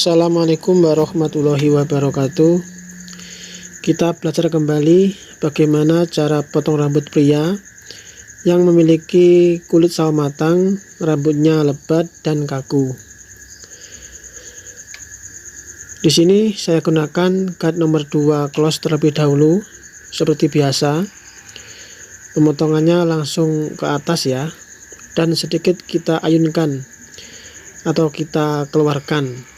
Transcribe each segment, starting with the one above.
Assalamualaikum warahmatullahi wabarakatuh. Kita belajar kembali bagaimana cara potong rambut pria yang memiliki kulit sawo matang, rambutnya lebat dan kaku. Di sini saya gunakan guide nomor 2 close terlebih dahulu. Seperti biasa, pemotongannya langsung ke atas ya, dan sedikit kita ayunkan atau kita keluarkan.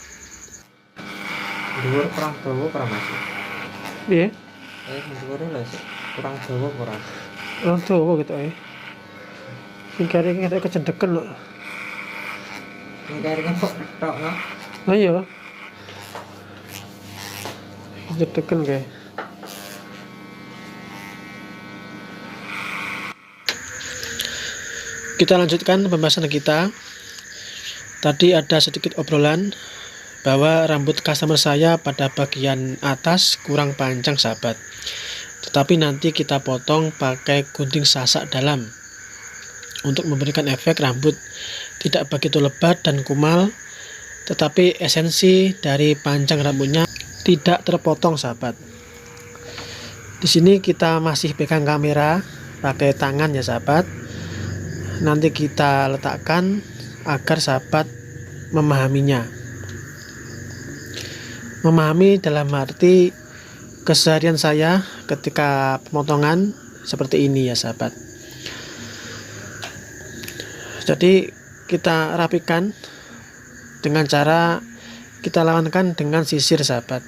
Dhuwur kurang dawa kurang masuk. Iya. Dhuwure lho sik kurang dawa kurang. Kurang dawa gitu Sing kari ketok kecendekan lho. Ngkari kok tok no. Nah iya. Kecendekan kae. Kita lanjutkan pembahasan kita. Tadi ada sedikit obrolan bahwa rambut customer saya pada bagian atas kurang panjang sahabat, tetapi nanti kita potong pakai gunting sasak dalam untuk memberikan efek rambut tidak begitu lebat dan kumal, tetapi esensi dari panjang rambutnya tidak terpotong sahabat. Di sini kita masih pegang kamera pakai tangan ya sahabat. Nanti kita letakkan agar sahabat memahaminya. Memahami dalam arti keseharian saya ketika pemotongan seperti ini ya sahabat. Jadi kita rapikan dengan cara kita lawankan dengan sisir sahabat.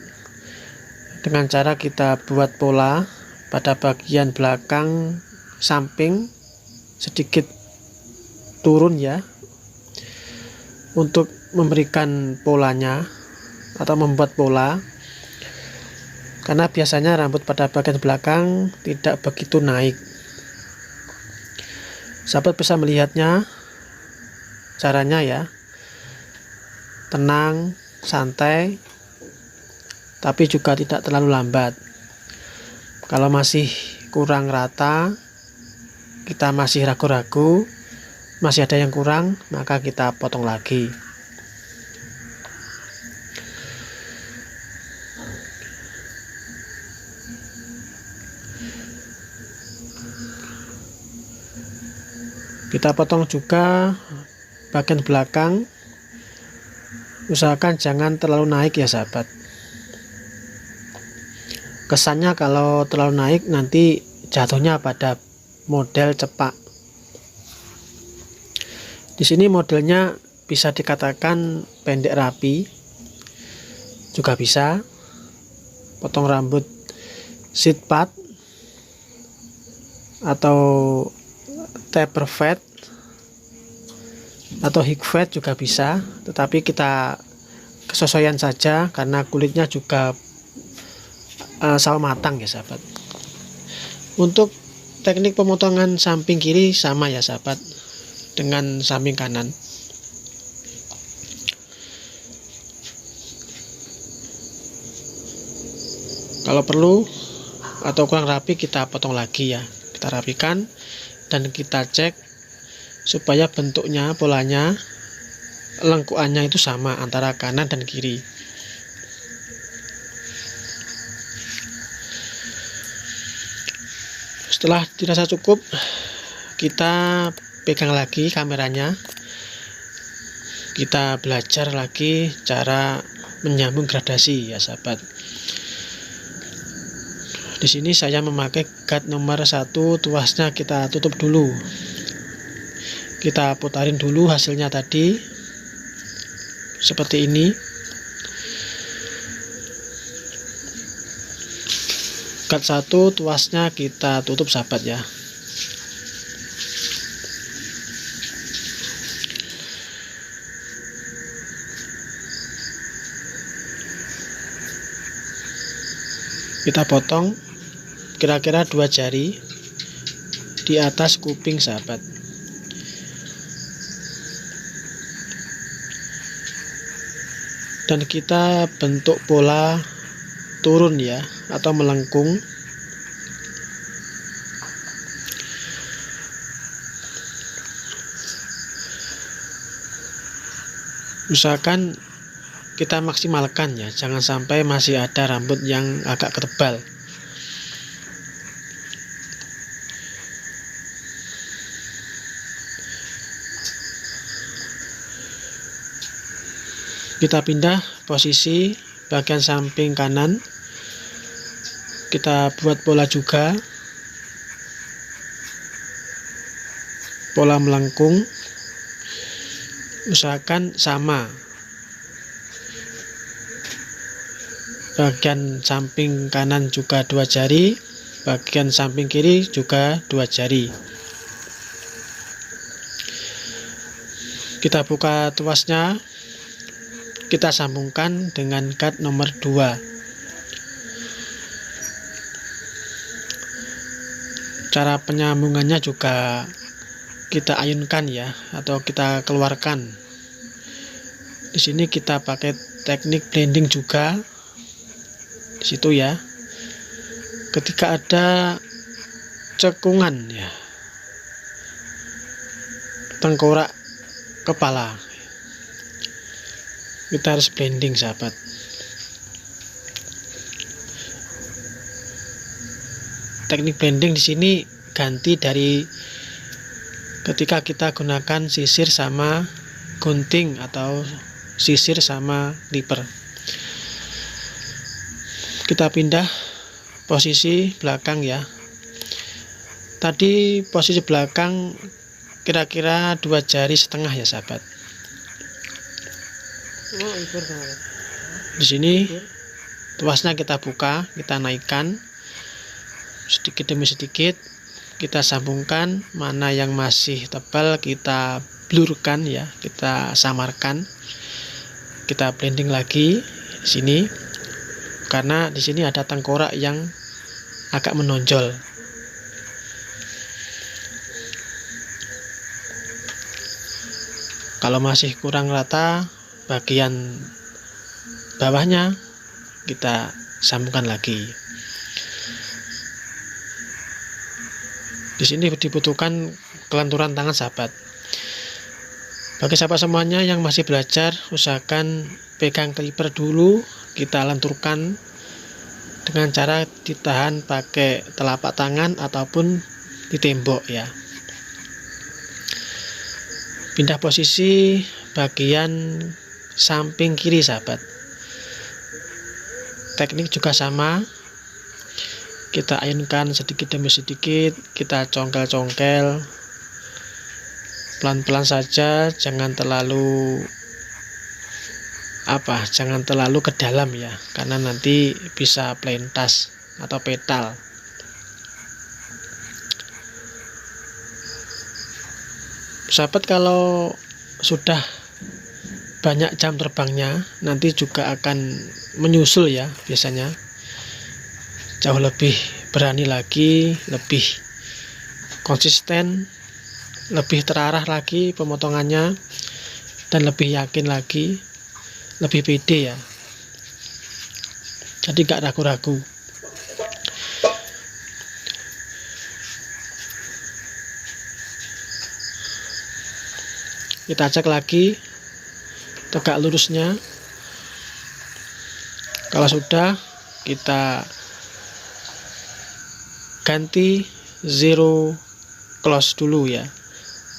Dengan cara kita buat pola pada bagian belakang samping sedikit turun ya, untuk memberikan polanya atau membuat pola, karena biasanya rambut pada bagian belakang tidak begitu naik. Sahabat bisa melihatnya caranya ya, tenang, santai, tapi juga tidak terlalu lambat. Kalau masih kurang rata, kita masih ragu-ragu, masih ada yang kurang, maka kita potong lagi. Kita potong juga bagian belakang, usahakan jangan terlalu naik ya sahabat. Kesannya kalau terlalu naik nanti jatuhnya pada model cepak. Di sini modelnya bisa dikatakan pendek rapi, juga bisa potong rambut seed part atau taper fade atau hig fade juga bisa, tetapi kita kesesuaian saja karena kulitnya juga sawo matang ya sahabat. Untuk teknik pemotongan samping kiri sama ya sahabat dengan samping kanan. Kalau perlu atau kurang rapi kita potong lagi ya. Kita rapikan dan kita cek supaya bentuknya, polanya, lengkuannya itu sama antara kanan dan kiri. Setelah dirasa cukup, kita pegang lagi kameranya. Kita belajar lagi cara menyambung gradasi ya sahabat. Di sini saya memakai guide nomor 1, tuasnya kita tutup dulu. Kita putarin dulu hasilnya tadi seperti ini. Guide 1 tuasnya kita tutup sahabat ya. Kita potong kira-kira 2 jari di atas kuping sahabat. Dan kita bentuk pola turun ya, atau melengkung. Usahakan kita maksimalkan ya, jangan sampai masih ada rambut yang agak ketebal. Kita pindah posisi bagian samping kanan, kita buat pola juga, pola melengkung, usahakan sama, bagian samping kanan juga 2 jari, bagian samping kiri juga 2 jari. Kita buka tuasnya, kita sambungkan dengan guard nomor 2. Cara penyambungannya juga kita ayunkan ya, atau kita keluarkan. Di sini kita pakai teknik blending juga. Di situ ya. Ketika ada cekungan ya, tengkorak kepala, kita harus blending, sahabat. Teknik blending di sini ganti dari ketika kita gunakan sisir sama gunting atau sisir sama clipper. Kita pindah posisi belakang ya. Tadi posisi belakang kira-kira 2 jari setengah ya, sahabat. Di sini tuasnya kita buka, kita naikkan sedikit demi sedikit, kita sambungkan. Mana yang masih tebal kita blurkan ya, kita samarkan, kita blending lagi di sini, karena di sini ada tengkorak yang agak menonjol. Kalau masih kurang rata bagian bawahnya, kita sambungkan lagi. Di sini dibutuhkan kelenturan tangan, sahabat. Bagi sahabat semuanya yang masih belajar, usahakan pegang clipper dulu, kita lenturkan dengan cara ditahan pakai telapak tangan ataupun di tembok ya. Pindah posisi bagian samping kiri, sahabat. Teknik juga sama, kita ayunkan sedikit demi sedikit, kita congkel-congkel pelan-pelan saja, jangan terlalu ke dalam ya, karena nanti bisa plentas atau petal. Sahabat, kalau sudah banyak jam terbangnya, nanti juga akan menyusul ya, biasanya jauh lebih berani lagi, lebih konsisten, lebih terarah lagi pemotongannya, dan lebih yakin lagi, lebih pede ya. Jadi gak ragu-ragu. Kita cek lagi tegak lurusnya. Kalau sudah, kita ganti zero close dulu ya,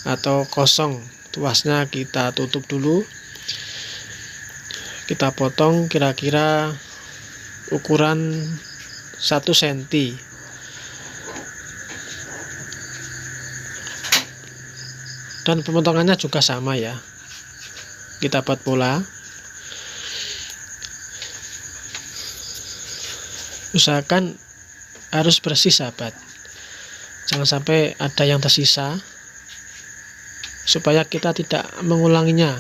atau kosong. Tuasnya kita tutup dulu. Kita potong kira-kira ukuran 1 cm. Dan pemotongannya juga sama ya. Kita buat pola. Usahakan harus bersih, sahabat. Jangan sampai ada yang tersisa, supaya kita tidak mengulanginya.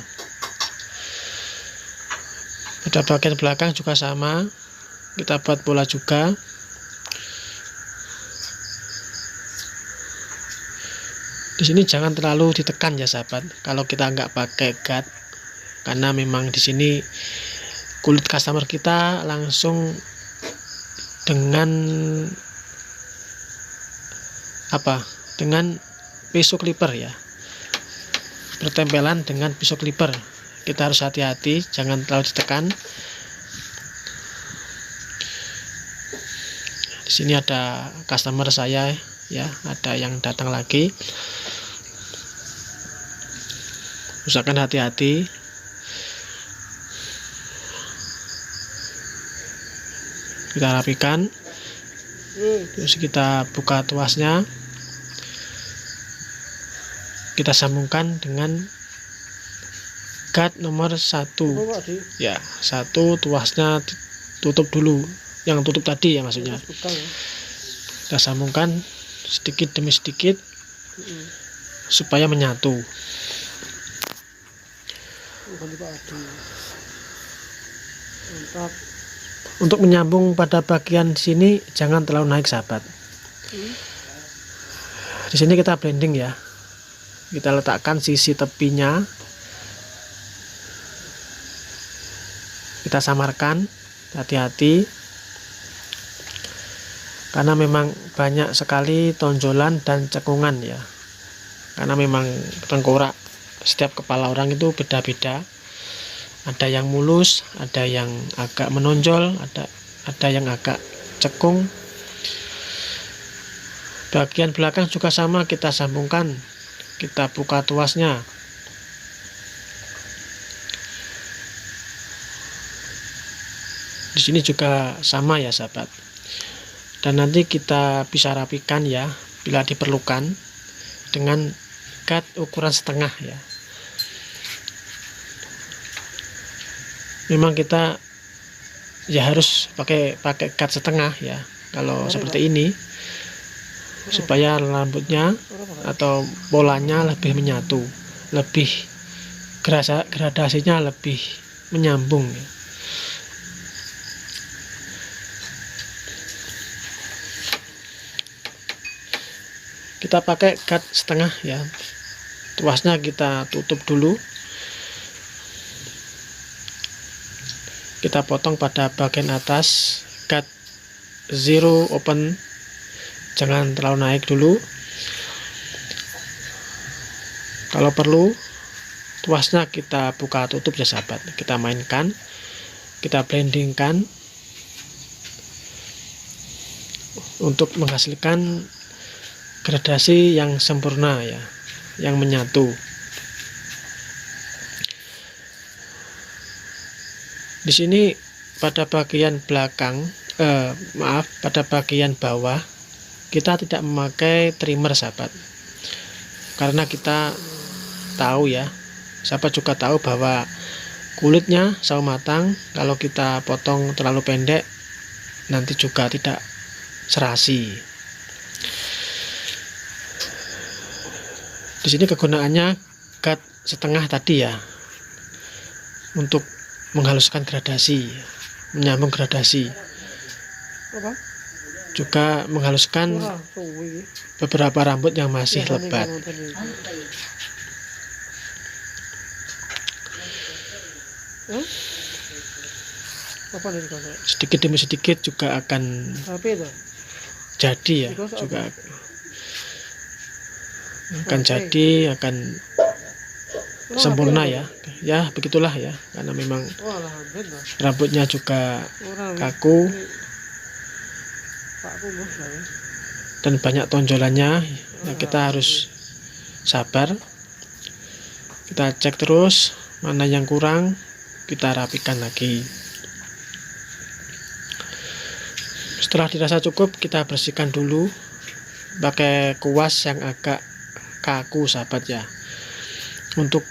Pada bagian belakang juga sama, kita buat pola juga. Di sini jangan terlalu ditekan ya, sahabat, kalau kita nggak pakai guard, karena memang di sini kulit customer kita langsung dengan dengan pisau clipper ya, bertempelan dengan pisau clipper. kita harus hati-hati, jangan terlalu ditekan. Di sini ada customer saya ya, ada yang datang lagi. Usahakan hati-hati. Kita rapikan. Terus kita buka tuasnya. Kita sambungkan dengan guard nomor 1. Ya, 1 tuasnya tutup dulu. Yang tutup tadi ya maksudnya. Kita sambungkan sedikit demi sedikit supaya menyatu. Untuk menyambung pada bagian sini jangan terlalu naik sahabat. Di sini kita blending ya. Kita letakkan sisi tepinya. Kita samarkan, hati-hati. Karena memang banyak sekali tonjolan dan cekungan ya. Karena memang tengkorak setiap kepala orang itu beda-beda. Ada yang mulus, ada yang agak menonjol, ada yang agak cekung. Bagian belakang juga sama, kita sambungkan, kita buka tuasnya. Di sini juga sama ya sahabat. Dan nanti kita bisa rapikan ya bila diperlukan dengan cut ukuran setengah ya. Memang kita ya harus pakai cut setengah ya kalau seperti ini, supaya rambutnya atau polanya lebih menyatu, lebih gradasinya lebih menyambung ya. Kita pakai cut setengah ya. Tuasnya kita tutup dulu. Kita potong pada bagian atas, cut 0 open, jangan terlalu naik dulu. Kalau perlu tuasnya kita buka tutup ya sahabat. Kita mainkan, kita blendingkan untuk menghasilkan gradasi yang sempurna ya, yang menyatu. Di sini pada bagian belakang, pada bagian bawah kita tidak memakai trimmer sahabat, karena kita tahu ya, sahabat juga tahu bahwa kulitnya sawo matang kalau kita potong terlalu pendek nanti juga tidak serasi. Di sini kegunaannya cut setengah tadi ya, untuk menghaluskan gradasi, menyambung gradasi, juga menghaluskan beberapa rambut yang masih lebat. Sedikit demi sedikit juga akan jadi ya, juga akan jadi, akan sempurna ya. Ya begitulah ya, karena memang rambutnya juga kaku dan banyak tonjolannya ya, kita harus sabar. Kita cek terus mana yang kurang, kita rapikan lagi. Setelah dirasa cukup, kita bersihkan dulu pakai kuas yang agak kaku sahabat ya, untuk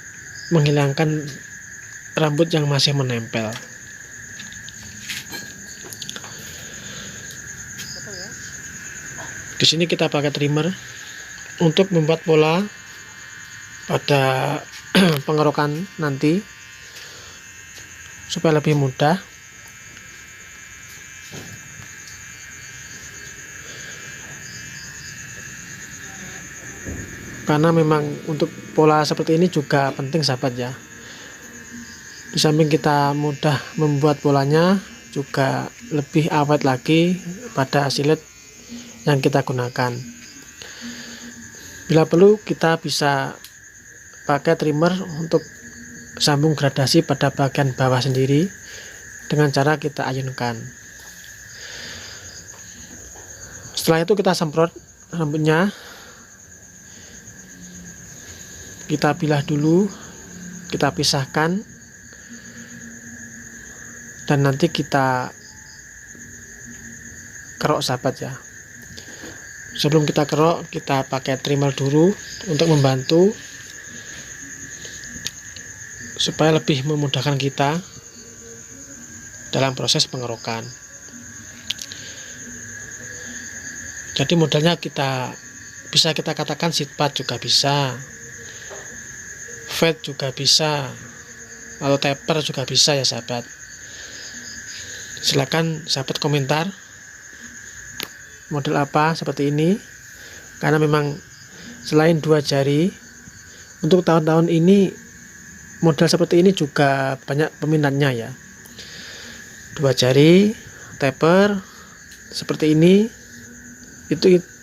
menghilangkan rambut yang masih menempel. Di sini kita pakai trimmer untuk membuat pola pada pengerokan nanti supaya lebih mudah. Karena memang untuk pola seperti ini juga penting sahabat ya. Di samping kita mudah membuat polanya, juga lebih awet lagi pada silet yang kita gunakan. Bila perlu kita bisa pakai trimmer untuk sambung gradasi pada bagian bawah sendiri dengan cara kita ayunkan. Setelah itu kita semprot rambutnya, kita bilah dulu, kita pisahkan, dan nanti kita kerok sahabat ya. Sebelum kita kerok, kita pakai trimmer dulu untuk membantu supaya lebih memudahkan kita dalam proses pengerokan. Jadi modelnya bisa kita katakan seat pad juga bisa, fade juga bisa, atau taper juga bisa ya sahabat. Silakan sahabat komentar model apa seperti ini, karena memang selain 2 jari, untuk tahun-tahun ini model seperti ini juga banyak peminatnya ya. 2 jari taper seperti ini,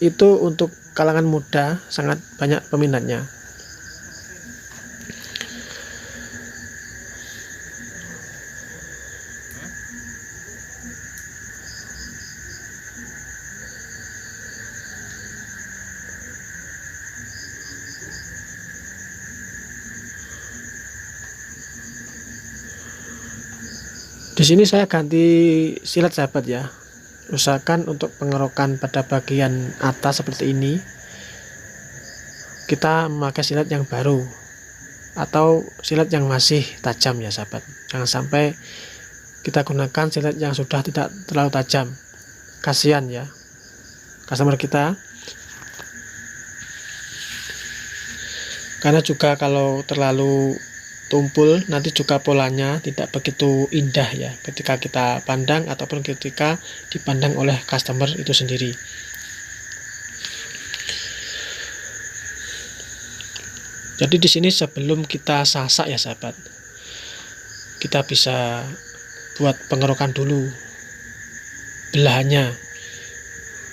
itu untuk kalangan muda sangat banyak peminatnya. Di sini saya ganti silet sahabat ya. Usahakan untuk pengerokan pada bagian atas seperti ini, kita memakai silet yang baru atau silet yang masih tajam ya sahabat. Jangan sampai kita gunakan silet yang sudah tidak terlalu tajam. Kasihan ya customer kita. Karena juga kalau terlalu tumpul nanti juga polanya tidak begitu indah ya ketika kita pandang ataupun ketika dipandang oleh customer itu sendiri. Jadi di sini sebelum kita sasak ya sahabat, kita bisa buat pengerokan dulu belahannya,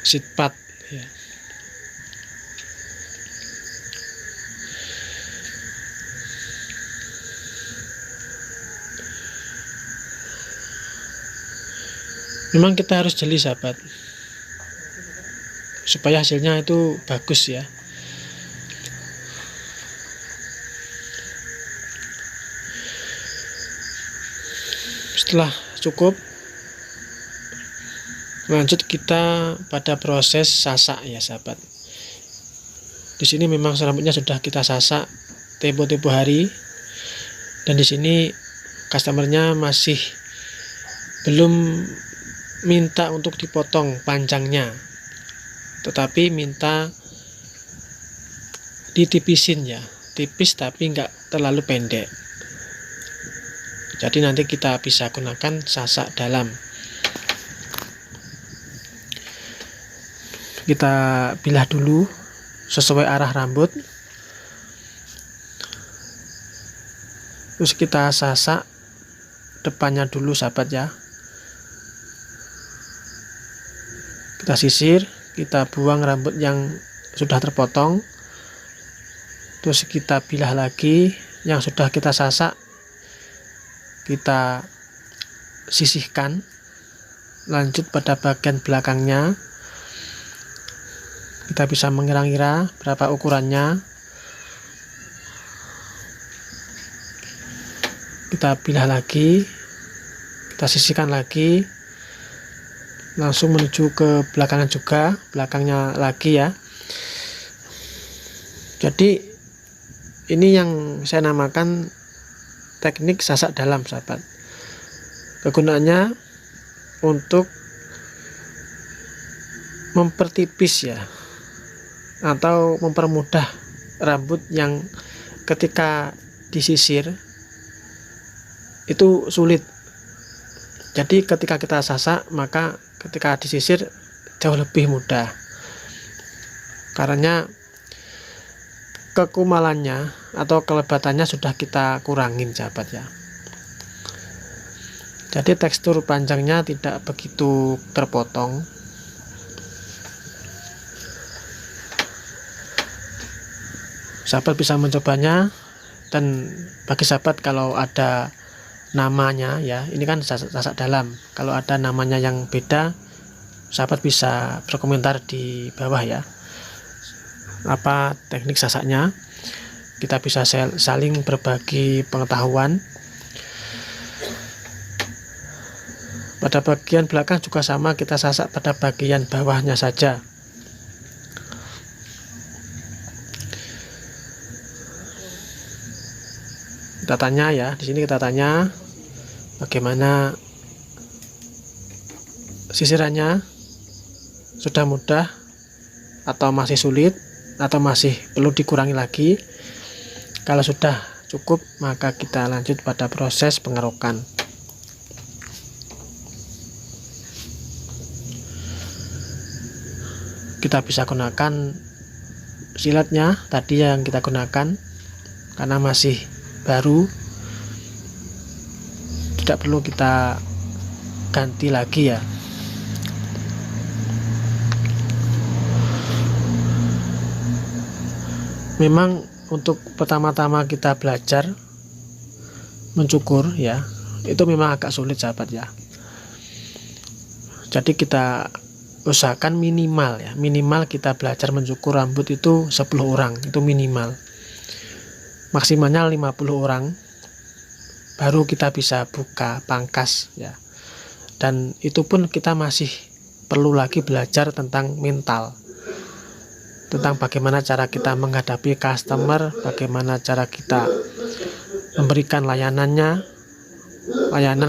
seat pad ya. Memang kita harus jeli sahabat, supaya hasilnya itu bagus ya. Setelah cukup, lanjut kita pada proses sasak ya sahabat. Di sini memang rambutnya sudah kita sasak tempo-tempo hari, dan di sini customernya masih belum minta untuk dipotong panjangnya, tetapi minta ditipisin ya, tipis tapi enggak terlalu pendek. Jadi nanti kita bisa gunakan sasak dalam. Kita bilah dulu sesuai arah rambut, terus kita sasak depannya dulu sahabat ya. Kita sisir, kita buang rambut yang sudah terpotong, terus kita bilah lagi yang sudah kita sasak, kita sisihkan. Lanjut pada bagian belakangnya, kita bisa mengira-ngira berapa ukurannya, kita bilah lagi, kita sisihkan lagi, langsung menuju ke belakangan juga, belakangnya lagi ya. Jadi ini yang saya namakan teknik sasak dalam sahabat. Kegunaannya untuk mempertipis ya, atau mempermudah rambut yang ketika disisir itu sulit. Jadi ketika kita sasak, maka ketika disisir jauh lebih mudah, karena kekumalannya atau kelebatannya sudah kita kurangin sahabat ya. Jadi tekstur panjangnya tidak begitu terpotong. Sahabat bisa mencobanya Dan bagi sahabat kalau ada namanya ya, ini kan sasak dalam, kalau ada namanya yang beda, sahabat bisa berkomentar di bawah ya, apa teknik sasaknya. Kita bisa saling berbagi pengetahuan. Pada bagian belakang juga sama, kita sasak pada bagian bawahnya saja. Kita tanya ya, di sini kita tanya bagaimana sisirannya, sudah mudah atau masih sulit atau masih perlu dikurangi lagi. Kalau sudah cukup, maka kita lanjut pada proses pengerokan. Kita bisa gunakan siletnya tadi yang kita gunakan, karena masih baru, tidak perlu kita ganti lagi ya. Memang untuk pertama-tama kita belajar mencukur ya, itu memang agak sulit sahabat ya. Jadi kita usahakan minimal ya, minimal kita belajar mencukur rambut itu 10 orang, itu minimal. Maksimalnya 50 orang, baru kita bisa buka pangkas ya. Dan itu pun kita masih perlu lagi belajar tentang mental, tentang bagaimana cara kita menghadapi customer, bagaimana cara kita memberikan layanan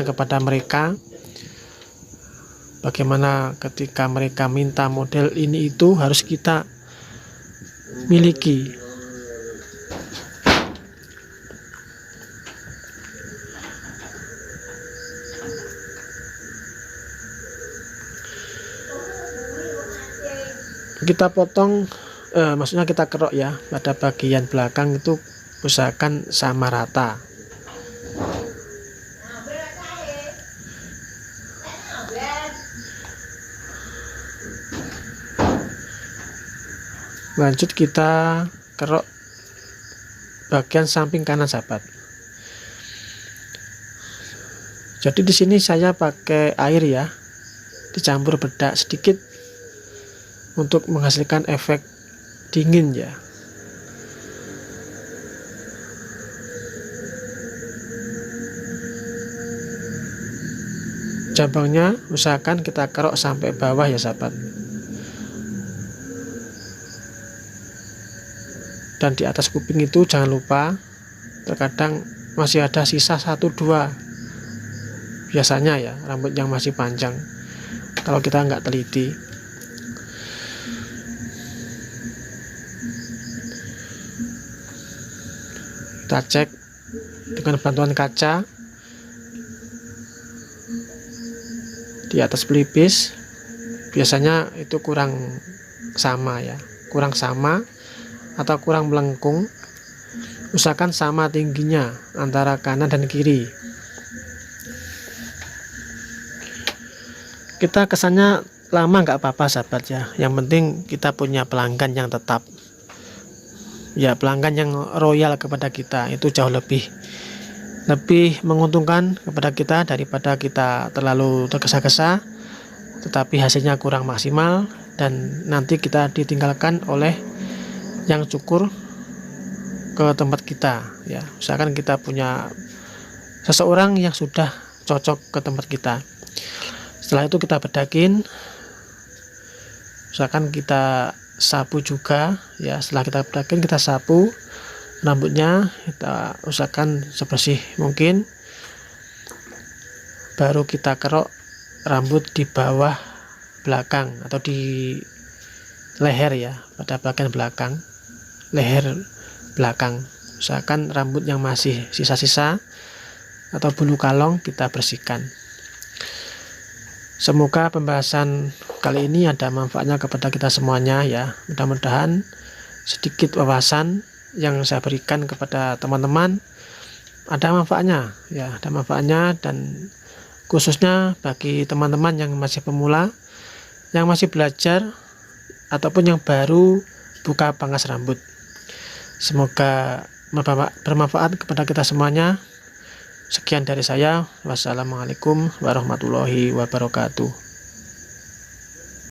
kepada mereka, bagaimana ketika mereka minta model ini itu harus kita miliki. Kita potong, maksudnya kita kerok ya, pada bagian belakang itu usahakan sama rata. Lanjut kita kerok bagian samping kanan sahabat. Jadi di sini saya pakai air ya, dicampur bedak sedikit untuk menghasilkan efek dingin ya. Jambangnya usahakan kita kerok sampai bawah ya sahabat. Dan di atas kuping itu jangan lupa, terkadang masih ada sisa 1-2 biasanya ya, rambut yang masih panjang kalau kita nggak teliti. Kita cek dengan bantuan kaca di atas pelipis, biasanya itu kurang sama ya, kurang sama atau kurang melengkung. Usahakan sama tingginya antara kanan dan kiri. Kita kesannya lama nggak apa-apa sahabat ya, yang penting kita punya pelanggan yang tetap ya, pelanggan yang royal kepada kita, itu jauh lebih menguntungkan kepada kita daripada kita terlalu tergesa-gesa tetapi hasilnya kurang maksimal dan nanti kita ditinggalkan oleh yang cukur ke tempat kita ya. Usahakan kita punya seseorang yang sudah cocok ke tempat kita. Setelah itu kita bedakin, usahakan kita sapu juga ya. Setelah kita bedakin, kita sapu rambutnya, kita usahakan sebersih mungkin, baru kita kerok rambut di bawah belakang atau di leher ya, pada bagian belakang leher belakang. Usahakan rambut yang masih sisa-sisa atau bulu kalong kita bersihkan. Semoga pembahasan kali ini ada manfaatnya kepada kita semuanya ya. Mudah-mudahan sedikit wawasan yang saya berikan kepada teman-teman ada manfaatnya ya, ada manfaatnya, dan khususnya bagi teman-teman yang masih pemula, yang masih belajar ataupun yang baru buka pangkas rambut. Semoga bermanfaat kepada kita semuanya. Sekian dari saya. Wassalamualaikum warahmatullahi wabarakatuh.